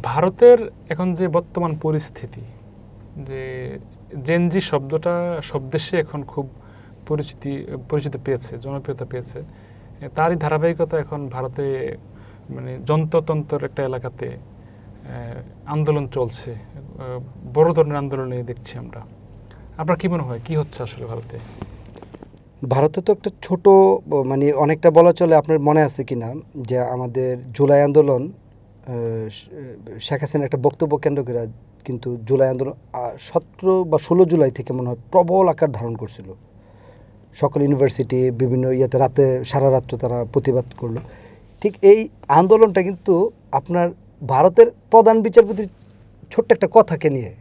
ভারতের এখন যে বর্তমান পরিস্থিতি, যে জেনজি শব্দটা সব দেশে এখন খুব পরিচিত পেয়েছে, জনপ্রিয়তা পেয়েছে, তারই ধারাবাহিকতা এখন ভারতে মানে যন্ত্রতন্ত্রের একটা এলাকাতে আন্দোলন চলছে, বড় ধরনের আন্দোলনে দেখছি আমরা। আপনার কি মনে হয় কি হচ্ছে আসলে ভারতে? ভারতে তো একটা ছোট মানে অনেকটা বলা চলে, আপনার মনে আছে কি না যে আমাদের জুলাই আন্দোলন, শেখ হাসিনা একটা বক্তব্য কেন্দ্র করে কিন্তু জুলাই আন্দোলন 17 বা 16 জুলাই থেকে মনে হয় প্রবল আকার ধারণ করছিল। সকল ইউনিভার্সিটি বিভিন্ন ইয়েতে রাতে সারা রাত্র তারা প্রতিবাদ করলো। ঠিক এই আন্দোলনটা কিন্তু আপনার ভারতের প্রধান বিচারপতির ছোট্ট একটা কথাকে নিয়ে,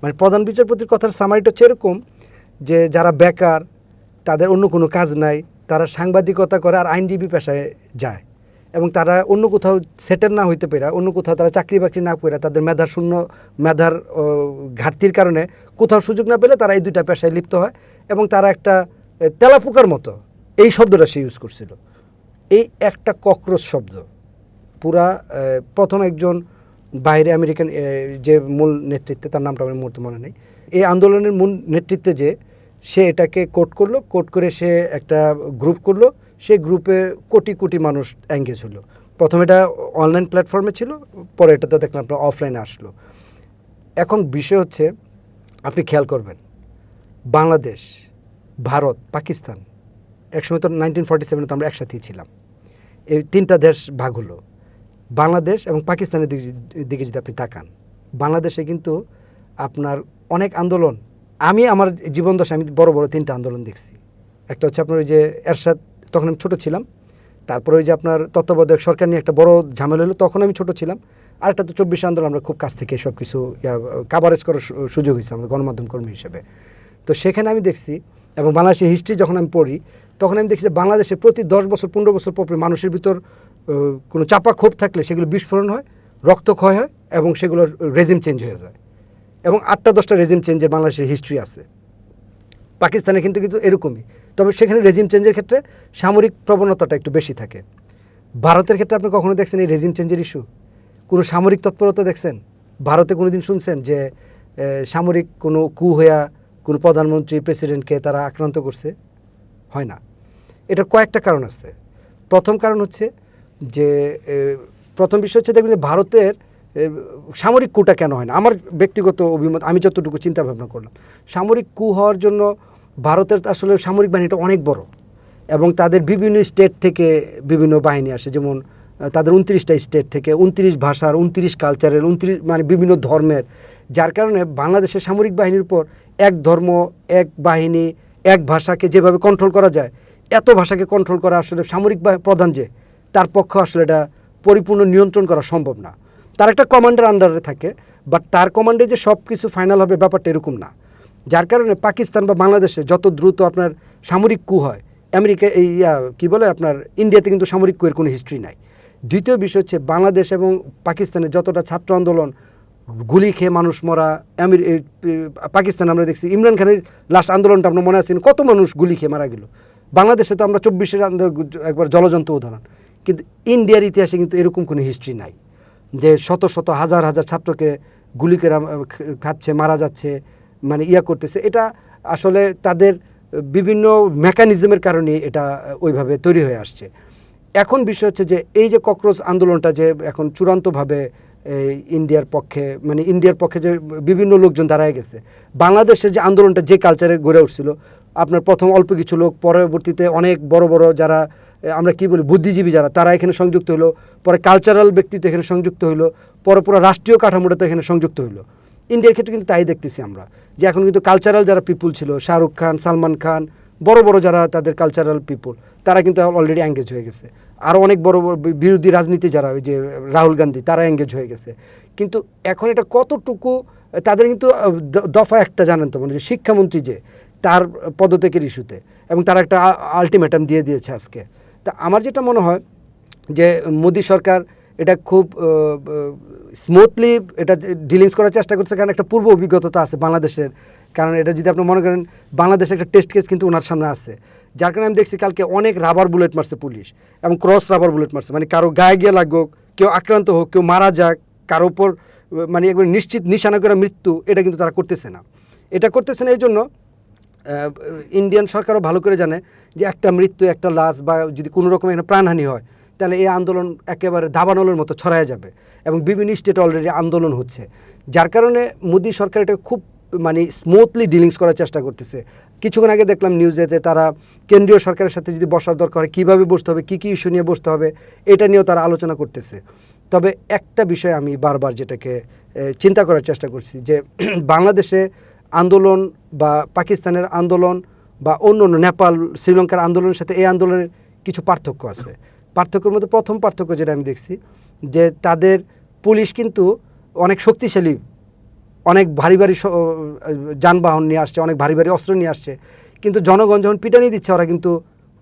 মানে প্রধান বিচারপতির কথার সামারিটা হচ্ছে এরকম যে যারা বেকার, তাদের অন্য কোনো কাজ নাই, তারা সাংবাদিকতা করে আর আইনজীবী পেশায় যায়, এবং তারা অন্য কোথাও সেটেল না হইতে পারে, অন্য কোথাও তারা চাকরি বাকরি না করে, তাদের মেধার ঘাটতির কারণে কোথাও সুযোগ না পেলে তারা এই দুইটা পেশায় লিপ্ত হয়, এবং তারা একটা তেলাপোকার মতো, এই শব্দটা সে ইউজ করছিল। এই একটা ককরোচ শব্দ পুরা প্রথম একজন বাইরে আমেরিকান যে মূল নেতৃত্বে, তার নামটা আমার মুহূর্তে মনে নেই, এই আন্দোলনের মূল নেতৃত্বে যে সে এটাকে কোট করে সে একটা গ্রুপ করলো। সেই গ্রুপে কোটি কোটি মানুষ এঙ্গেজ হলো। প্রথমে এটা অনলাইন প্ল্যাটফর্মে ছিল, পরে এটা তো দেখলাম আপনার অফলাইনে আসলো। এখন বিষয় হচ্ছে, আপনি খেয়াল করবেন, বাংলাদেশ, ভারত, পাকিস্তান, একসময় তো 1947 তো আমরা একসাথেই ছিলাম, এই তিনটা দেশ ভাগ হলো। বাংলাদেশ এবং পাকিস্তানের দিকে যদি আপনি তাকান, বাংলাদেশে কিন্তু আপনার অনেক আন্দোলন, আমি আমার জীবন দশায় আমি বড় বড় তিনটা আন্দোলন দেখছি। একটা হচ্ছে আপনার ওই যে এরশাদ, তখন আমি ছোটো ছিলাম। তারপরে ওই যে আপনার তত্ত্বাবধায়ক সরকার নিয়ে একটা বড় ঝামেলা হলো, তখন আমি ছোটো ছিলাম। আরেকটা তো 24 আন্দোলন, আমরা খুব কাছ থেকে সব কিছু কাভারেজ করার সুযোগ হয়েছে আমাদের গণমাধ্যম কর্মী হিসেবে। তো সেখানে আমি দেখছি, এবং বাংলাদেশের হিস্ট্রি যখন আমি পড়ি, তখন আমি দেখছি যে বাংলাদেশে প্রতি 10 বছর 15 বছর পর মানুষের ভিতর কোনো চাপা ক্ষোভ থাকলে সেগুলো বিস্ফোরণ হয়, রক্তক্ষয় হয়, এবং সেগুলো রেজিম চেঞ্জ হয়ে যায়। এবং 8টা-10টা রেজিম চেঞ্জের বাংলাদেশের হিস্ট্রি আছে। পাকিস্তানে কিন্তু এরকমই, তবে সেখানে রেজিম চেঞ্জের ক্ষেত্রে সামরিক প্রবণতাটা একটু বেশি থাকে। ভারতের ক্ষেত্রে আপনি কখনো দেখছেন এই রেজিম চেঞ্জের ইস্যু? কোনো সামরিক তৎপরতা দেখছেন ভারতে? কোনো দিন শুনছেন যে সামরিক কোনো কু হইয়া কোনো প্রধানমন্ত্রী প্রেসিডেন্টকে তারা আক্রান্ত করছে? হয় না। এটার কয়েকটা কারণ আছে। প্রথম কারণ হচ্ছে যে প্রথম বিষয় হচ্ছে, দেখবেন যে ভারতের সামরিক কুটা কেন হয় না। আমার ব্যক্তিগত অভিমত, আমি যতটুকু চিন্তা ভাবনা করলাম, সামরিক কু হওয়ার জন্য ভারতের আসলে সামরিক বাহিনীটা অনেক বড়, এবং তাদের বিভিন্ন স্টেট থেকে বিভিন্ন বাহিনী আসে। যেমন তাদের 29টা স্টেট থেকে 29 ভাষার, 29 কালচারের, 29 মানে বিভিন্ন ধর্মের, যার কারণে বাংলাদেশের সামরিক বাহিনীর উপর এক ধর্ম, এক বাহিনী, এক ভাষাকে যেভাবে কন্ট্রোল করা যায়, এত ভাষাকে কন্ট্রোল করা আসলে সামরিক প্রধান যে, তার পক্ষে আসলে এটা পরিপূর্ণ নিয়ন্ত্রণ করা সম্ভব না। তার একটা কমান্ডার আন্ডারে থাকে, বাট তার কমান্ডে যে সব কিছু ফাইনাল হবে ব্যাপারটা এরকম না। যার কারণে পাকিস্তান বা বাংলাদেশে যত দ্রুত আপনার সামরিক কু হয়, আমেরিকা কি বলে আপনার ইন্ডিয়াতে কিন্তু সামরিক কুয়ের কোনো হিস্ট্রি নাই। দ্বিতীয় বিষয় হচ্ছে, বাংলাদেশ এবং পাকিস্তানের যতটা ছাত্র আন্দোলন, গুলি খেয়ে মানুষ মরা, পাকিস্তানে আমরা দেখছি ইমরান খানের লাস্ট আন্দোলনটা আপনার মনে আছে, কত মানুষ গুলি খেয়ে মারা গেল। বাংলাদেশে তো আমরা 24-এর একবার জলজন্ত উদাহরণ, কিন্তু ইন্ডিয়ার ইতিহাসে কিন্তু এরকম কোনো হিস্ট্রি নাই যে শত শত হাজার হাজার ছাত্রকে গুলি করে খাচ্ছে, মারা যাচ্ছে, মানে করতেছে। এটা আসলে তাদের বিভিন্ন মেকানিজমের কারণে এটা ওইভাবে তৈরি হয়ে আসছে। এখন বিষয় হচ্ছে যে এই যে ককরোচ আন্দোলনটা যে এখন চূড়ান্তভাবে ইন্ডিয়ার পক্ষে যে বিভিন্ন লোকজন দাঁড়ায় গেছে, বাংলাদেশের যে আন্দোলনটা যে কালচারে গড়ে উঠছিল, আপনার প্রথম অল্প কিছু লোক, পরবর্তীতে অনেক বড় বড় যারা আমরা কি বলি বুদ্ধিজীবী যারা, তারা এখানে সংযুক্ত হলো, পরে কালচারাল ব্যক্তিত্ব এখানে সংযুক্ত হলো, পরে পুরো রাষ্ট্রীয় কাঠামোটা তো এখানে সংযুক্ত হলো। ইন্ডিয়ার ক্ষেত্রে কিন্তু তাই দেখতেছি আমরা, যে এখন কিন্তু কালচারাল যারা পিপুল ছিল, শাহরুখ খান, সালমান খান, বড় বড় যারা তাদের কালচারাল পিপুল, তারা কিন্তু অলরেডি এঙ্গেজ হয়ে গেছে। আরও অনেক বড় বড় বিরোধী রাজনীতি যারা, ওই যে রাহুল গান্ধী, তারা এঙ্গেজ হয়ে গেছে। কিন্তু এখন এটা কতটুকু তাদের কিন্তু দফা একটা জানেন তো, মানে যে শিক্ষামন্ত্রী যে তার পদত্যাগের ইস্যুতে, এবং তারা একটা আলটিমেটাম দিয়ে দিয়েছে আজকে। তা আমার যেটা মনে হয় যে মোদী সরকার এটা খুব স্মুথলি এটা ডিলিংস করার চেষ্টা করছে, কারণ একটা পূর্ব অভিজ্ঞতা আছে বাংলাদেশের। কারণ এটা যদি আপনি মনে করেন, বাংলাদেশে একটা টেস্ট কেস কিন্তু ওনার সামনে আছে, যার কারণে আমি দেখছি কালকে অনেক রাবার বুলেট মারছে পুলিশ, এবং ক্রস রাবার বুলেট মারছে, মানে কারো গায়ে গিয়ে লাগুক, কেউ আক্রান্ত হোক, কেউ মারা যাক, কারো উপর মানে একবার নিশ্চিত নিশানা করে মৃত্যু, এটা কিন্তু তারা করতেছে না। এটা করতেছে না এই জন্য ইন্ডিয়ান সরকারও ভালো করে জানে যে একটা মৃত্যু, একটা লাশ বা যদি কোনো রকম এখানে প্রাণহানি হয় তাহলে এই আন্দোলন একেবারে দাবানলের মতো ছড়ায় যাবে এবং বিভিন্ন স্টেটে অলরেডি আন্দোলন হচ্ছে। যার কারণে মোদি সরকার এটা খুব মানে স্মুথলি ডিলিংস করার চেষ্টা করতেছে। কিছুক্ষণ আগে দেখলাম নিউজেতে তারা কেন্দ্রীয় সরকারের সাথে যদি বসার দরকার হয় কীভাবে বসতে হবে, কী কী ইস্যু নিয়ে বসতে হবে, এটা নিয়েও তারা আলোচনা করতেছে। তবে একটা বিষয় আমি বারবার যেটাকে চিন্তা করার চেষ্টা করছি যে বাংলাদেশে আন্দোলন বা পাকিস্তানের আন্দোলন বা অন্য অন্য নেপাল শ্রীলঙ্কার আন্দোলনের সাথে এই আন্দোলনের কিছু পার্থক্য আছে। পার্থক্যের মধ্যে প্রথম পার্থক্য যেটা আমি দেখছি যে তাদের পুলিশ কিন্তু অনেক শক্তিশালী, অনেক ভারী ভারী যানবাহন নিয়ে আসছে, অনেক ভারী ভারী অস্ত্র নিয়ে আসছে, কিন্তু জনগণ যখন পিটানি দিচ্ছে ওরা কিন্তু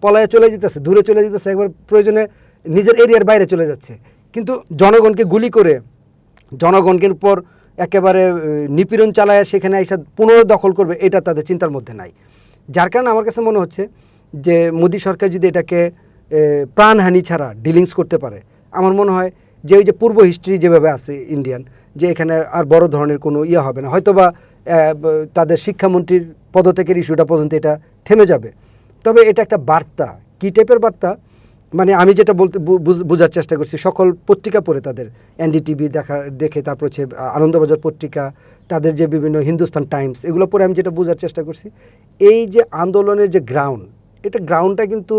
পলায়ে চলে যেতেছে, দূরে চলে যেতেছে, একবার প্রয়োজনে নিজের এরিয়ার বাইরে চলে যাচ্ছে। কিন্তু জনগণকে গুলি করে জনগণের উপর একেবারে নিপীড়ন চালায় সেখানে এসে পুনর্দখল করবে, এটা তাদের চিন্তার মধ্যে নাই। যার কারণে আমার কাছে মনে হচ্ছে যে মোদি সরকার যদি এটাকে প্রাণহানি ছাড়া ডিলিংস করতে পারে, আমার মনে হয় যে ওই যে পূর্ব হিস্ট্রি যেভাবে আছে ইন্ডিয়ান, যে এখানে আর বড় ধরনের কোনো ইয়ে হবে না, হয়তোবা তাদের শিক্ষামন্ত্রীর পদত্যাগের ইস্যুটা পর্যন্ত এটা থেমে যাবে। তবে এটা একটা বার্তা, কী টাইপের বার্তা, মানে আমি যেটা বোঝার চেষ্টা করছি সকল পত্রিকা পড়ে, তাদের এনডিটিভি দেখে, তারপর হচ্ছে আনন্দবাজার পত্রিকা, তাদের যে বিভিন্ন হিন্দুস্তান টাইমস, এগুলো পড়ে আমি যেটা বোঝার চেষ্টা করছি, এই যে আন্দোলনের যে গ্রাউন্ড, এটা গ্রাউন্ডটা কিন্তু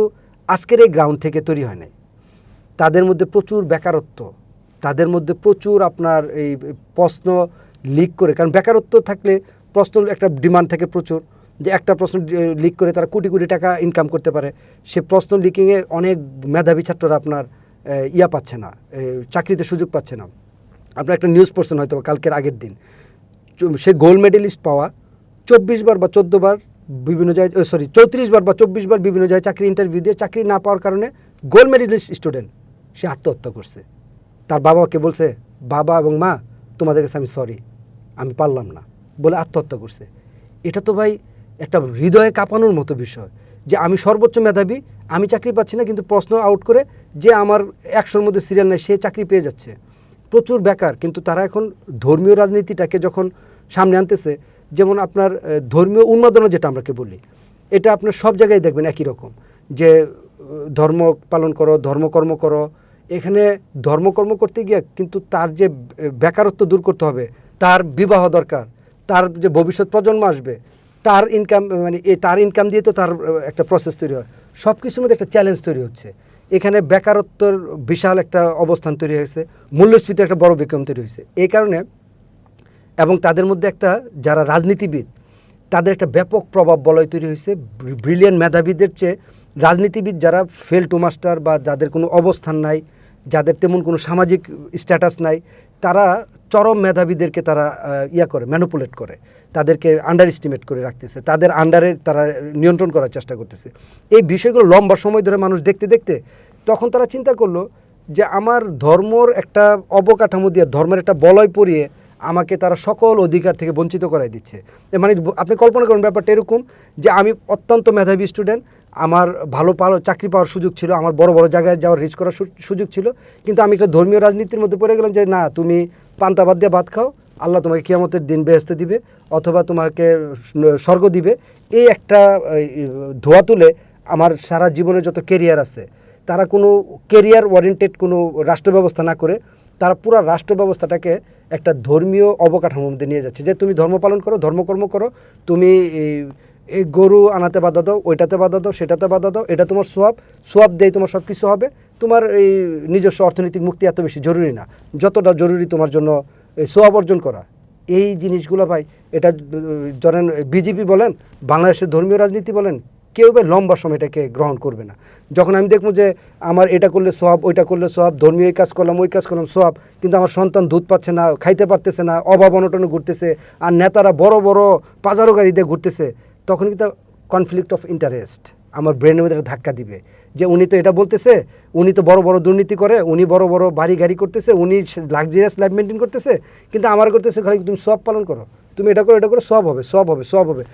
আজকের এই গ্রাউন্ড থেকে তৈরি হয় নাই। তাদের মধ্যে প্রচুর বেকারত্ব, তাদের মধ্যে প্রচুর আপনার এই প্রশ্ন লিক করে, কারণ বেকারত্ব থাকলে প্রশ্ন একটা ডিমান্ড থাকে প্রচুর, যে একটা প্রশ্ন লিক করে তারা কোটি কোটি টাকা ইনকাম করতে পারে। সে প্রশ্ন লিকিংয়ে অনেক মেধাবী ছাত্ররা আপনার পাচ্ছে না, চাকরিতে সুযোগ পাচ্ছে না। আপনার একটা নিউজ পড়ছেন হয়তো কালকের আগের দিন, সে গোল্ড মেডেলিস্ট পাওয়া 24 বার বা 14 বার বিভিন্ন জায়গায়, 34 বার বা 24 বার বিভিন্ন জায়গায় চাকরি ইন্টারভিউ দিয়ে চাকরি না পাওয়ার কারণে গোল্ড মেডেলিস্ট স্টুডেন্ট সে আত্মহত্যা করছে। তার বাবাকে বলছে, বাবা এবং মা তোমাদের কাছে আমি সরি, আমি পারলাম না, বলে আত্মহত্যা করছে। এটা তো ভাই একটা হৃদয়ে কাঁপানোর মতো বিষয়, যে আমি সর্বোচ্চ মেধাবী, আমি চাকরি পাচ্ছি না, কিন্তু প্রশ্ন আউট করে যে আমার 100-র মধ্যে সিরিয়াল নেয় সে চাকরি পেয়ে যাচ্ছে। প্রচুর বেকার, কিন্তু তারা এখন ধর্মীয় রাজনীতিটাকে যখন সামনে আনতেছে, যেমন আপনার ধর্মীয় উন্মাদনা যেটা আমরাকে বলি, এটা আপনার সব জায়গায় দেখবেন একই রকম, যে ধর্ম পালন করো, ধর্মকর্ম করো। এখানে ধর্মকর্ম করতে গিয়ে কিন্তু তার যে বেকারত্ব দূর করতে হবে, তার বিবাহ দরকার, তার যে ভবিষ্যৎ প্রজন্ম আসবে, তার ইনকাম, মানে তার ইনকাম দিয়ে তো তার একটা প্রসেস তৈরি হয়। সব কিছুর মধ্যে একটা চ্যালেঞ্জ তৈরি হচ্ছে। এখানে বেকারত্বের বিশাল একটা অবস্থান তৈরি হয়েছে, মূল্যস্ফীতির একটা বড় বিক্রম তৈরি হয়েছে এই কারণে। এবং তাদের মধ্যে একটা যারা রাজনীতিবিদ, তাদের একটা ব্যাপক প্রভাব বলয় তৈরি হয়েছে। ব্রিলিয়ান্ট মেধাবীদের চেয়ে রাজনীতিবিদ যারা ফেল টু মাস্টার বা যাদের কোনো অবস্থান নাই, যাদের তেমন কোনো সামাজিক স্ট্যাটাস নাই, তারা চরম মেধাবীদেরকে তারা করে ম্যানিপুলেট করে, তাদেরকে আন্ডার এস্টিমেট করে রাখতেছে, তাদের আন্ডারে তারা নিয়ন্ত্রণ করার চেষ্টা করতেছে। এই বিষয়গুলো লম্বা সময় ধরে মানুষ দেখতে দেখতে তখন তারা চিন্তা করলো যে আমার ধর্মর একটা অবকাঠামো দিয়ে, ধর্মের একটা বলয় পরিয়ে আমাকে তারা সকল অধিকার থেকে বঞ্চিত করাই দিচ্ছে। মানে আপনি কল্পনা করুন ব্যাপারটা এরকম, যে আমি অত্যন্ত মেধাবী স্টুডেন্ট, আমার ভালো চাকরি পাওয়ার সুযোগ ছিল, আমার বড় বড় জায়গায় যাওয়ার রিচ করার সুযোগ ছিল, কিন্তু আমি একটা ধর্মীয় রাজনীতির মধ্যে পড়ে গেলাম যে না, তুমি পান্তা ভাত দিয়ে ভাত খাও, আল্লাহ তোমাকে কিয়ামতের দিন বেহেশত দিবে অথবা তোমাকে স্বর্গ দিবে। এই একটা ধোয়া তুলে আমার সারা জীবনের যত কেরিয়ার আছে, তারা কোনো কেরিয়ার ওরিয়েন্টেড কোনো রাষ্ট্র ব্যবস্থা না করে তারা পুরো রাষ্ট্র ব্যবস্থাটাকে একটা ধর্মীয় অবকাঠামোর মধ্যে নিয়ে যাচ্ছে, যে তুমি ধর্ম পালন করো, ধর্মকর্ম করো, তুমি এই গরু আনাতে বাধা দাও, ওইটাতে বাধা দাও, সেটাতে বাধা দাও, এটা তোমার সোয়াব দেয়, তোমার সব কিছু হবে, তোমার এই নিজস্ব অর্থনৈতিক মুক্তি এত বেশি জরুরি না, যতটা জরুরি তোমার জন্য সোয়াব অর্জন করা। এই জিনিসগুলো ভাই, এটা ধরেন বিজেপি বলেন, বাংলাদেশের ধর্মীয় রাজনীতি বলেন, কেউ ভাই লম্বা সময় এটাকে গ্রহণ করবে না। যখন আমি দেখবো যে আমার এটা করলে সোয়াব, ওইটা করলে সোয়াব, ধর্মীয় এই কাজ করলাম, ওই কাজ করলাম সোয়াব, কিন্তু আমার সন্তান দুধ পাচ্ছে না, খাইতে পারতেছে না, অভাব অনটনে ঘুরতেছে, আর নেতারা বড় বড় পাজারো গাড়িতে ঘুরতেছে, তখন কিন্তু কনফ্লিক্ট অফ ইন্টারেস্ট আমার ব্রেনের মধ্যে একটা ধাক্কা দিবে, যে উনি তো এটা বলতেছে, উনি তো বড় বড় দুর্নীতি করে, উনি বড় বড় বাড়ি গাড়ি করতেছে, উনি লাক্সারিয়াস লাইফ মেনটেন করতেছে, কিন্তু আমার করতেছে খালি তুমি সব পালন করো, তুমি এটা করো, এটা করো, সব হবে, সব হবে, সব হবে।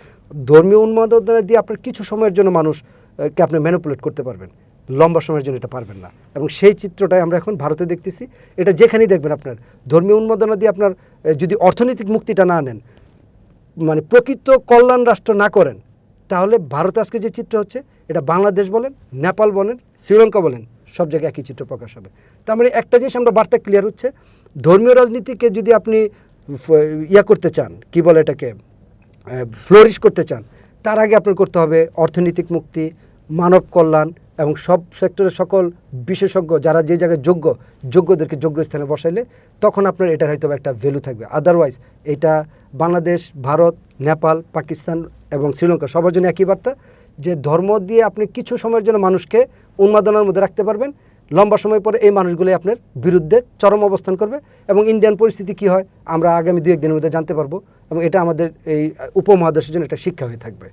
ধর্মীয় উন্মাদনা দিয়ে আপনার কিছু সময়ের জন্য মানুষকে আপনি ম্যানিপুলেট করতে পারবেন, লম্বা সময়ের জন্য এটা পারবেন না। এবং সেই চিত্রটাই আমরা এখন ভারতে দেখতেছি। এটা যেখানেই দেখবেন আপনার ধর্মীয় উন্মাদনা দিয়ে আপনার যদি অর্থনৈতিক মুক্তিটা না নেন, মানে প্রকৃত কল্যাণ রাষ্ট্র না করেন, তাহলে ভারতে আজকে যে চিত্র হচ্ছে, এটা বাংলাদেশ বলেন, নেপাল বলেন, শ্রীলঙ্কা বলেন, সব জায়গায় একই চিত্র প্রকাশ হবে। তার মানে একটা জিনিস আমরা বার্তা ক্লিয়ার হচ্ছে, ধর্মীয় রাজনীতিকে যদি আপনি করতে চান, কি বলে এটাকে, ফ্লোরিশ করতে চান, তার আগে আপনার করতে হবে অর্থনৈতিক মুক্তি, মানব কল্যাণ এবং সব সেক্টরের সকল বিশেষজ্ঞ যারা যে জায়গায় যোগ্যদেরকে যোগ্য স্থানে বসাইলে তখন আপনার এটার হয়তো একটা ভ্যালু থাকবে। আদারওয়াইজ এটা বাংলাদেশ, ভারত, নেপাল, পাকিস্তান এবং শ্রীলঙ্কা সবার জন্য একই বার্তা, যে ধর্ম দিয়ে আপনি কিছু সময়ের জন্য মানুষকে উন্মাদনার মধ্যে রাখতে পারবেন, লম্বা সময় পরে এই মানুষগুলোই আপনার বিরুদ্ধে চরম অবস্থান করবে। এবং ইন্ডিয়ান পরিস্থিতি কি হয় আমরা আগামী 2-1 দিনের মধ্যে জানতে পারবো, এবং এটা আমাদের এই উপমহাদেশের জন্য একটা শিক্ষা হয়ে থাকবে।